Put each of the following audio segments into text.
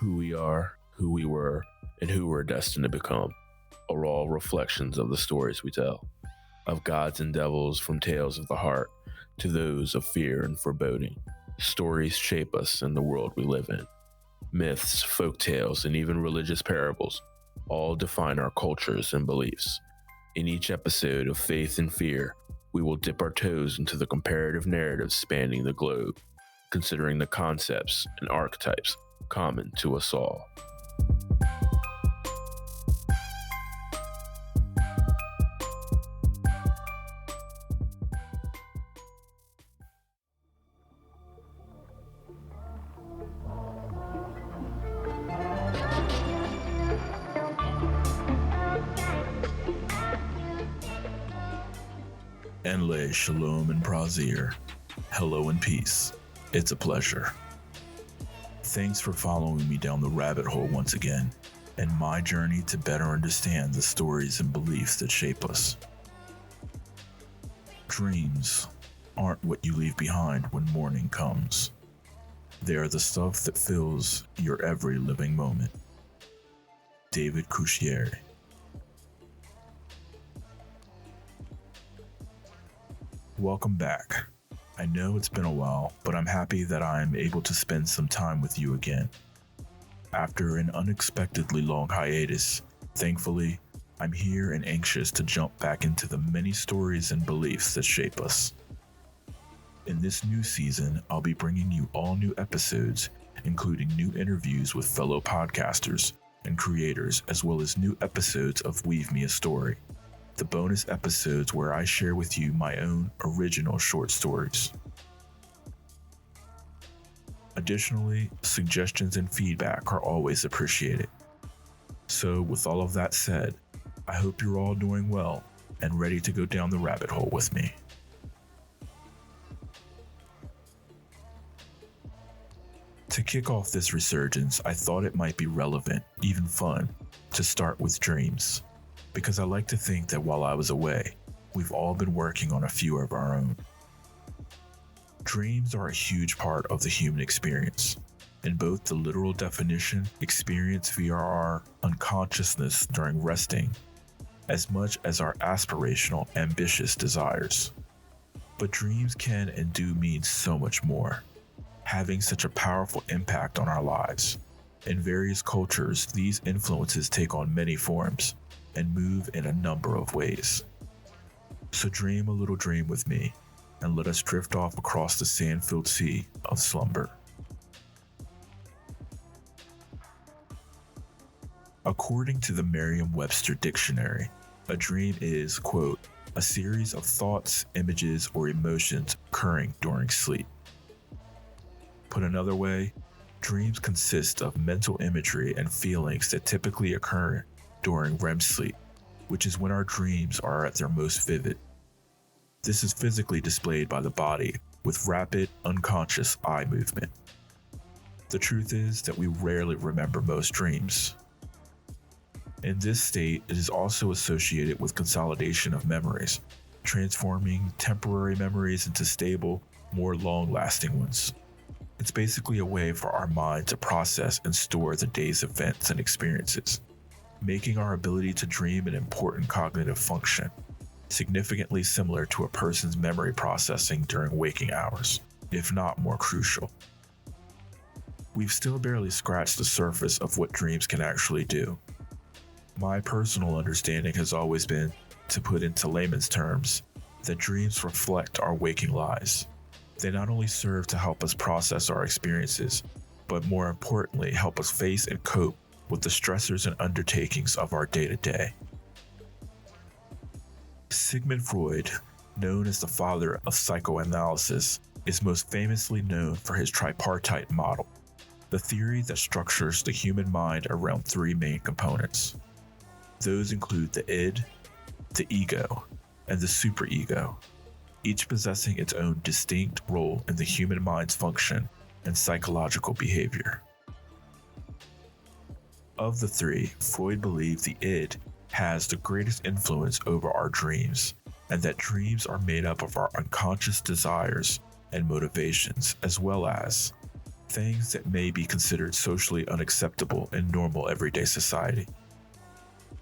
Who we are, who we were, and who we're destined to become are all reflections of the stories we tell, of gods and devils from tales of the heart to those of fear and foreboding. Stories shape us in the world we live in. Myths, folk tales, and even religious parables all define our cultures and beliefs. In each episode of Faith and Fear, we will dip our toes into the comparative narratives spanning the globe, considering the concepts and archetypes common to us all. Enle Shalom and Prazir. Hello and peace. It's a pleasure. Thanks for following me down the rabbit hole once again, and my journey to better understand the stories and beliefs that shape us. Dreams aren't what you leave behind when morning comes. They are the stuff that fills your every living moment. David Cushier. Welcome back. I know it's been a while, but I'm happy that I'm able to spend some time with you again. After an unexpectedly long hiatus, thankfully, I'm here and anxious to jump back into the many stories and beliefs that shape us. In this new season, I'll be bringing you all new episodes, including new interviews with fellow podcasters and creators, as well as new episodes of Weave Me a Story, the bonus episodes where I share with you my own original short stories. Additionally, suggestions and feedback are always appreciated. So with all of that said, I hope you're all doing well and ready to go down the rabbit hole with me. To kick off this resurgence, I thought it might be relevant, even fun, to start with dreams, because I like to think that while I was away, we've all been working on a few of our own. Dreams are a huge part of the human experience, in both the literal definition, experience via our unconsciousness during resting, as much as our aspirational, ambitious desires. But dreams can and do mean so much more, having such a powerful impact on our lives. In various cultures, these influences take on many forms and move in a number of ways. So dream a little dream with me, and let us drift off across the sand-filled sea of slumber. According to the Merriam-Webster dictionary, a dream is, quote, a series of thoughts, images, or emotions occurring during sleep. Put another way, dreams consist of mental imagery and feelings that typically occur during REM sleep, which is when our dreams are at their most vivid. This is physically displayed by the body with rapid, unconscious eye movement. The truth is that we rarely remember most dreams. In this state, it is also associated with consolidation of memories, transforming temporary memories into stable, more long-lasting ones. It's basically a way for our mind to process and store the day's events and experiences, making our ability to dream an important cognitive function, significantly similar to a person's memory processing during waking hours, if not more crucial. We've still barely scratched the surface of what dreams can actually do. My personal understanding has always been, to put into layman's terms, that dreams reflect our waking lives. They not only serve to help us process our experiences, but more importantly, help us face and cope with the stressors and undertakings of our day-to-day. Sigmund Freud, known as the father of psychoanalysis, is most famously known for his tripartite model, the theory that structures the human mind around three main components. Those include the id, the ego, and the superego, each possessing its own distinct role in the human mind's function and psychological behavior. Of the three, Freud believed the id has the greatest influence over our dreams, and that dreams are made up of our unconscious desires and motivations, as well as things that may be considered socially unacceptable in normal everyday society.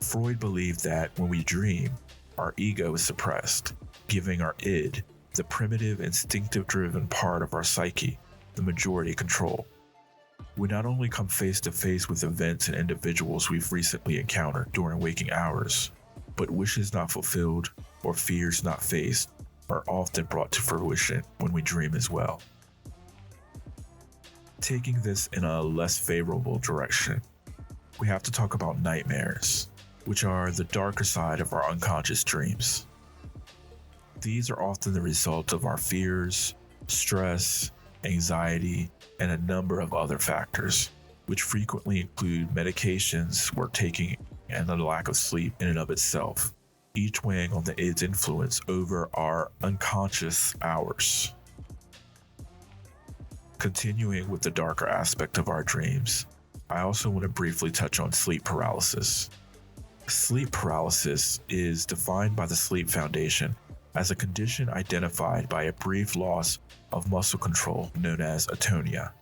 Freud believed that when we dream, our ego is suppressed, giving our id, the primitive, instinctive-driven part of our psyche, the majority control. We not only come face to face with events and individuals we've recently encountered during waking hours, but wishes not fulfilled or fears not faced are often brought to fruition when we dream as well. Taking this in a less favorable direction, we have to talk about nightmares, which are the darker side of our unconscious dreams. These are often the result of our fears, stress, anxiety, and a number of other factors, which frequently include medications we're taking and the lack of sleep in and of itself, each weighing on the id's influence over our unconscious hours. Continuing with the darker aspect of our dreams, I also want to briefly touch on sleep paralysis. Sleep paralysis is defined by the Sleep Foundation as a condition identified by a brief loss of muscle control known as atonia.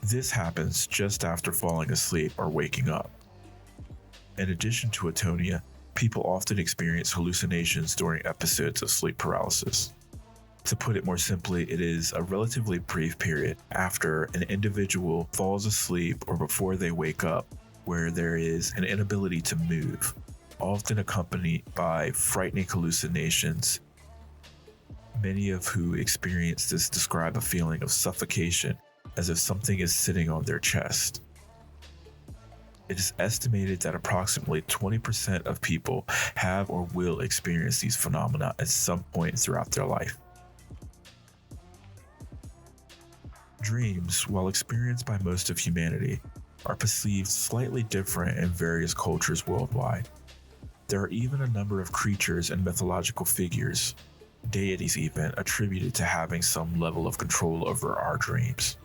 This happens just after falling asleep or waking up. In addition to atonia, people often experience hallucinations during episodes of sleep paralysis. To put it more simply, it is a relatively brief period after an individual falls asleep or before they wake up where there is an inability to move, often accompanied by frightening hallucinations. Many of who experience this describe a feeling of suffocation as if something is sitting on their chest. It is estimated that approximately 20% of people have or will experience these phenomena at some point throughout their life. Dreams, while experienced by most of humanity, are perceived slightly different in various cultures worldwide. There are even a number of creatures and mythological figures, deities even, attributed to having some level of control over our dreams.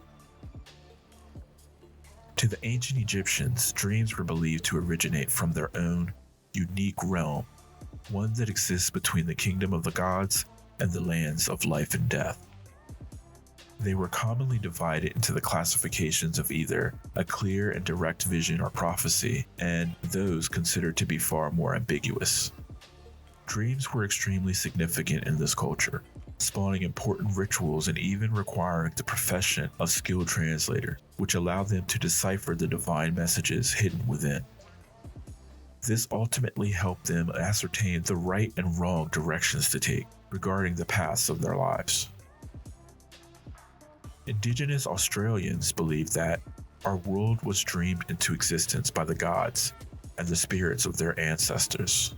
To the ancient Egyptians, dreams were believed to originate from their own unique realm, one that exists between the kingdom of the gods and the lands of life and death. They were commonly divided into the classifications of either a clear and direct vision or prophecy, and those considered to be far more ambiguous. Dreams were extremely significant in this culture, spawning important rituals and even requiring the profession of skilled translators, which allowed them to decipher the divine messages hidden within. This ultimately helped them ascertain the right and wrong directions to take regarding the paths of their lives. Indigenous Australians believe that our world was dreamed into existence by the gods and the spirits of their ancestors.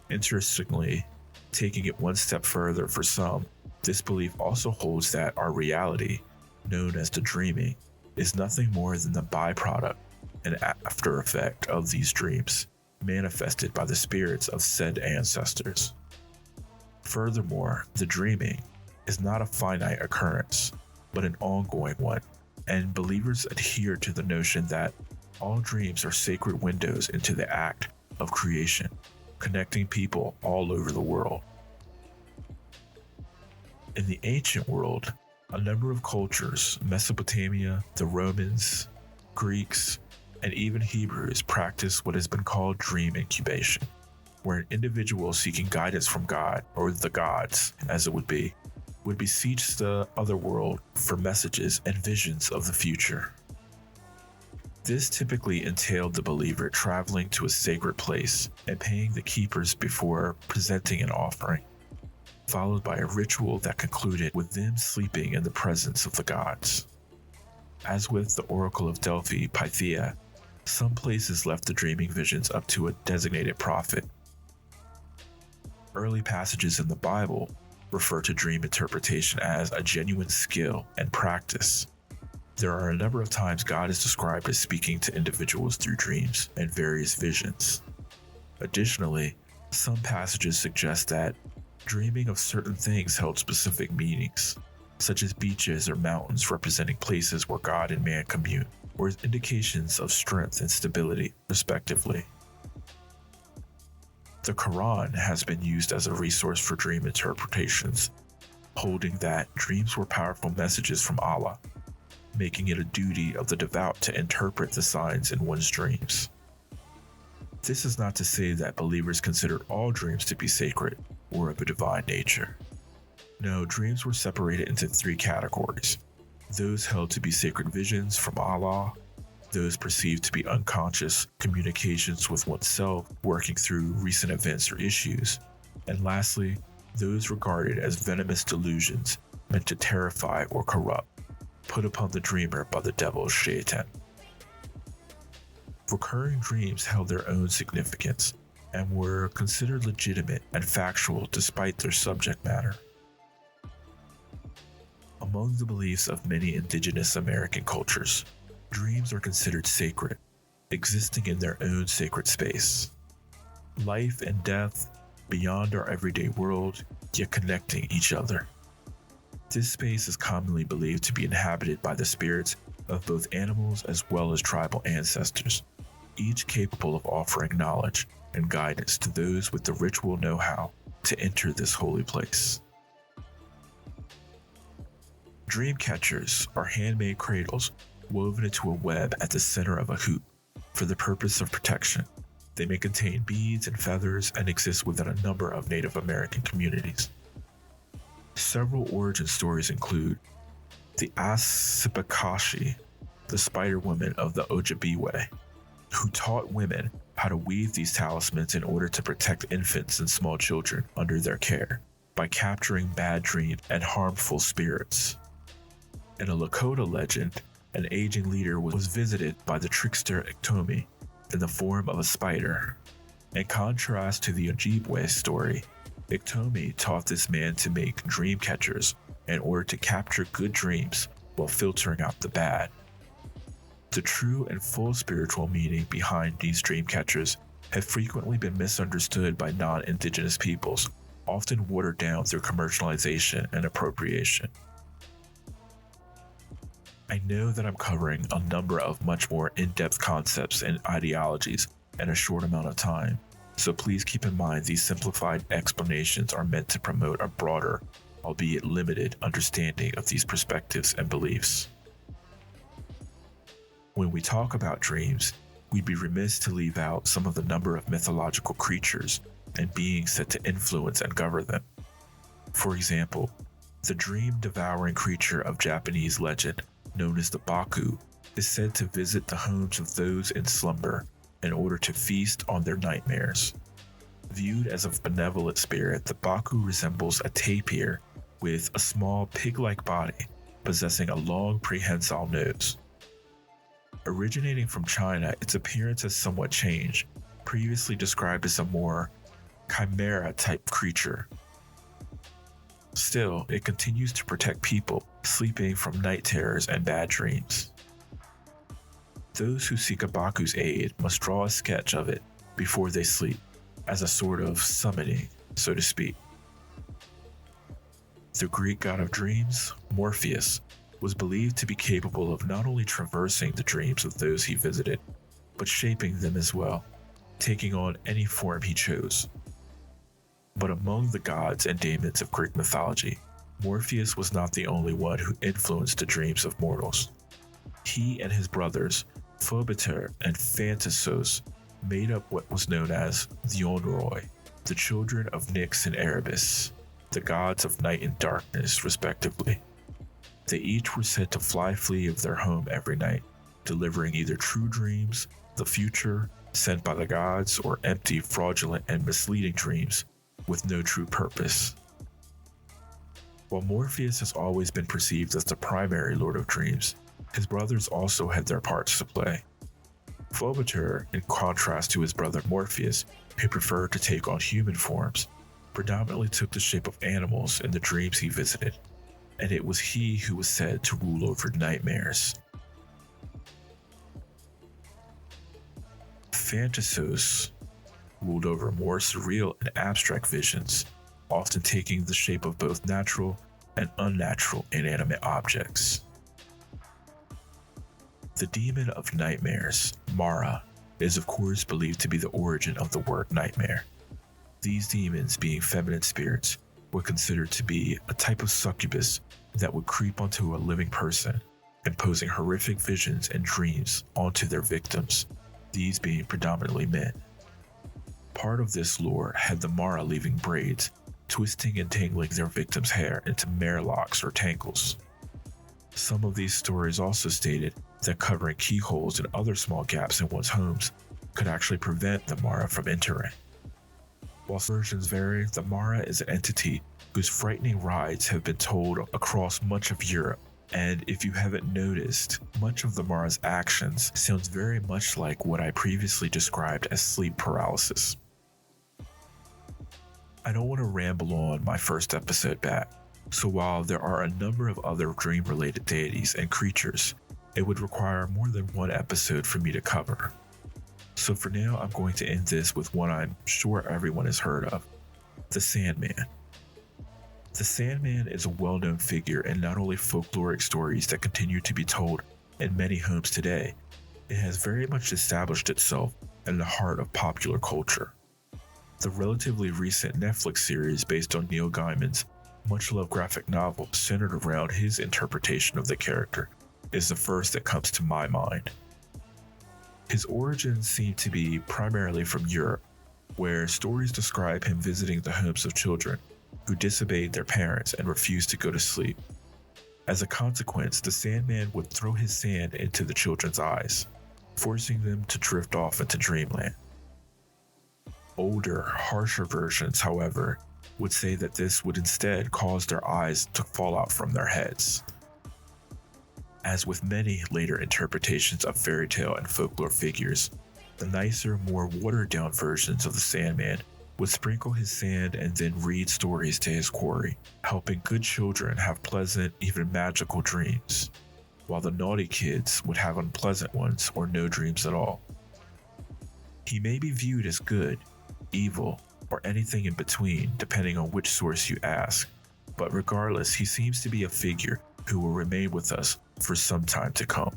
Interestingly, taking it one step further for some, this belief also holds that our reality, known as the dreaming, is nothing more than the byproduct and after effect of these dreams, manifested by the spirits of said ancestors. Furthermore, the dreaming is not a finite occurrence, but an ongoing one, and believers adhere to the notion that all dreams are sacred windows into the act of creation, connecting people all over the world. In the ancient world, a number of cultures, Mesopotamia, the Romans, Greeks, and even Hebrews, practiced what has been called dream incubation, where an individual seeking guidance from God, or the gods, as it would beseech the other world for messages and visions of the future. This typically entailed the believer traveling to a sacred place and paying the keepers before presenting an offering, followed by a ritual that concluded with them sleeping in the presence of the gods. As with the Oracle of Delphi, Pythia, some places left the dreaming visions up to a designated prophet. Early passages in the Bible refer to dream interpretation as a genuine skill and practice. There are a number of times God is described as speaking to individuals through dreams and various visions. Additionally, some passages suggest that dreaming of certain things held specific meanings, such as beaches or mountains representing places where God and man commune, or as indications of strength and stability, respectively. The Quran has been used as a resource for dream interpretations, holding that dreams were powerful messages from Allah. making it a duty of the devout to interpret the signs in one's dreams. This is not to say that believers considered all dreams to be sacred or of a divine nature. No, dreams were separated into three categories: those held to be sacred visions from Allah, those perceived to be unconscious communications with oneself working through recent events or issues, and lastly, those regarded as venomous delusions meant to terrify or corrupt, put upon the dreamer by the devil Shaitan. Recurring dreams held their own significance and were considered legitimate and factual despite their subject matter. Among the beliefs of many indigenous American cultures, dreams are considered sacred, existing in their own sacred space. Life and death, beyond our everyday world, yet connecting each other. This space is commonly believed to be inhabited by the spirits of both animals as well as tribal ancestors, each capable of offering knowledge and guidance to those with the ritual know-how to enter this holy place. Dream catchers are handmade cradles woven into a web at the center of a hoop for the purpose of protection. They may contain beads and feathers and exist within a number of Native American communities. Several origin stories include the Asipakashi, the spider woman of the Ojibwe, who taught women how to weave these talismans in order to protect infants and small children under their care by capturing bad dreams and harmful spirits. In a Lakota legend, an aging leader was visited by the trickster Iktomi in the form of a spider. In contrast to the Ojibwe story, Iktomi taught this man to make dream catchers in order to capture good dreams while filtering out the bad. The true and full spiritual meaning behind these dream catchers have frequently been misunderstood by non-indigenous peoples, often watered down through commercialization and appropriation. I know that I'm covering a number of much more in-depth concepts and ideologies in a short amount of time, so please keep in mind these simplified explanations are meant to promote a broader, albeit limited, understanding of these perspectives and beliefs. When we talk about dreams, we'd be remiss to leave out some of the number of mythological creatures and beings set to influence and govern them. For example, the dream-devouring creature of Japanese legend, known as the Baku, is said to visit the homes of those in slumber in order to feast on their nightmares. Viewed as a benevolent spirit, the Baku resembles a tapir with a small pig-like body, possessing a long prehensile nose. Originating from China, its appearance has somewhat changed, previously described as a more chimera-type creature. Still, it continues to protect people sleeping from night terrors and bad dreams. Those who seek a Baku's aid must draw a sketch of it before they sleep, as a sort of summoning, so to speak. The Greek god of dreams, Morpheus, was believed to be capable of not only traversing the dreams of those he visited, but shaping them as well, taking on any form he chose. But among the gods and daemons of Greek mythology, Morpheus was not the only one who influenced the dreams of mortals. He and his brothers, Phobeter and Phantasos, made up what was known as the Onroi, the children of Nyx and Erebus, the gods of night and darkness, respectively. They each were said to flee of their home every night, delivering either true dreams, the future, sent by the gods, or empty, fraudulent, and misleading dreams with no true purpose. While Morpheus has always been perceived as the primary lord of dreams, his brothers also had their parts to play. Phobeter, in contrast to his brother Morpheus, who preferred to take on human forms, predominantly took the shape of animals in the dreams he visited, and it was he who was said to rule over nightmares. Phantasos ruled over more surreal and abstract visions, often taking the shape of both natural and unnatural inanimate objects. The demon of nightmares, Mara, is of course believed to be the origin of the word nightmare. These demons, being feminine spirits, were considered to be a type of succubus that would creep onto a living person imposing horrific visions and dreams onto their victims, these being predominantly men. Part of this lore had the Mara leaving braids, twisting and tangling their victims' hair into mare locks or tangles. Some of these stories also stated that covering keyholes and other small gaps in one's homes could actually prevent the Mara from entering. While versions vary, the Mara is an entity whose frightening rides have been told across much of Europe, and if you haven't noticed, much of the Mara's actions sounds very much like what I previously described as sleep paralysis. I don't want to ramble on my first episode back, so while there are a number of other dream-related deities and creatures, it would require more than one episode for me to cover. So for now, I'm going to end this with one I'm sure everyone has heard of, the Sandman. The Sandman is a well-known figure in not only folkloric stories that continue to be told in many homes today, it has very much established itself in the heart of popular culture. The relatively recent Netflix series based on Neil Gaiman's much-loved graphic novel centered around his interpretation of the character is the first that comes to my mind. His origins seem to be primarily from Europe, where stories describe him visiting the homes of children who disobeyed their parents and refused to go to sleep. As a consequence, the Sandman would throw his sand into the children's eyes, forcing them to drift off into dreamland. Older, harsher versions, however, would say that this would instead cause their eyes to fall out from their heads. As with many later interpretations of fairy tale and folklore figures, the nicer, more watered-down versions of the Sandman would sprinkle his sand and then read stories to his quarry, helping good children have pleasant, even magical dreams, while the naughty kids would have unpleasant ones or no dreams at all. He may be viewed as good, evil, or anything in between, depending on which source you ask, but regardless, he seems to be a figure who will remain with us for some time to come.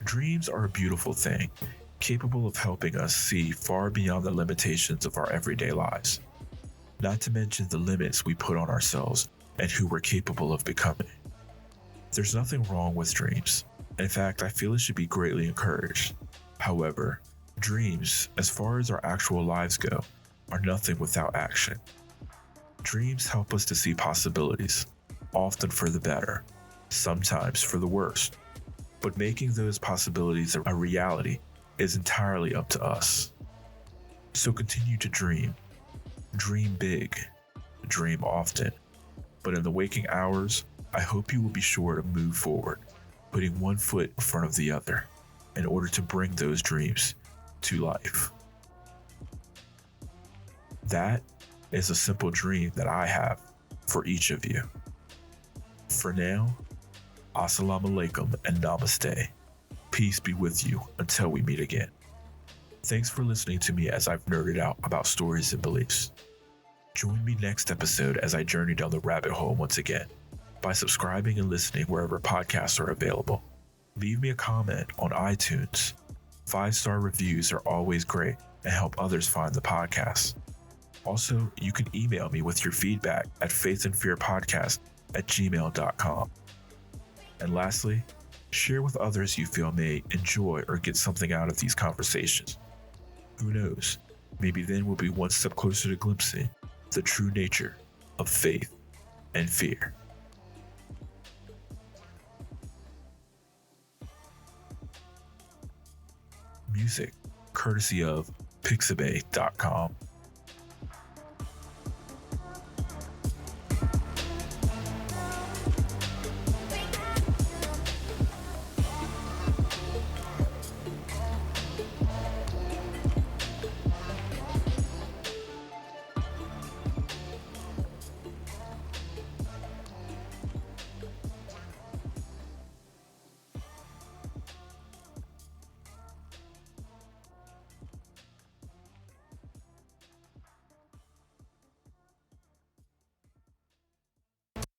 Dreams are a beautiful thing, capable of helping us see far beyond the limitations of our everyday lives, not to mention the limits we put on ourselves and who we're capable of becoming. There's nothing wrong with dreams. In fact, I feel it should be greatly encouraged. However, dreams, as far as our actual lives go, are nothing without action. Dreams help us to see possibilities, often for the better, sometimes for the worse. But making those possibilities a reality is entirely up to us. So continue to dream. Dream big. Dream often. But in the waking hours, I hope you will be sure to move forward, putting one foot in front of the other, in order to bring those dreams to life. That is a simple dream that I have for each of you. For now, assalamu alaikum and namaste. Peace be with you until we meet again. Thanks for listening to me as I've nerded out about stories and beliefs. Join me next episode as I journey down the rabbit hole once again by subscribing and listening wherever podcasts are available. Leave me a comment on iTunes. 5-star reviews are always great and help others find the podcast. Also, you can email me with your feedback at faithandfearpodcast@gmail.com. And lastly, share with others you feel may enjoy or get something out of these conversations. Who knows, maybe then we'll be one step closer to glimpsing the true nature of faith and fear. Music courtesy of pixabay.com.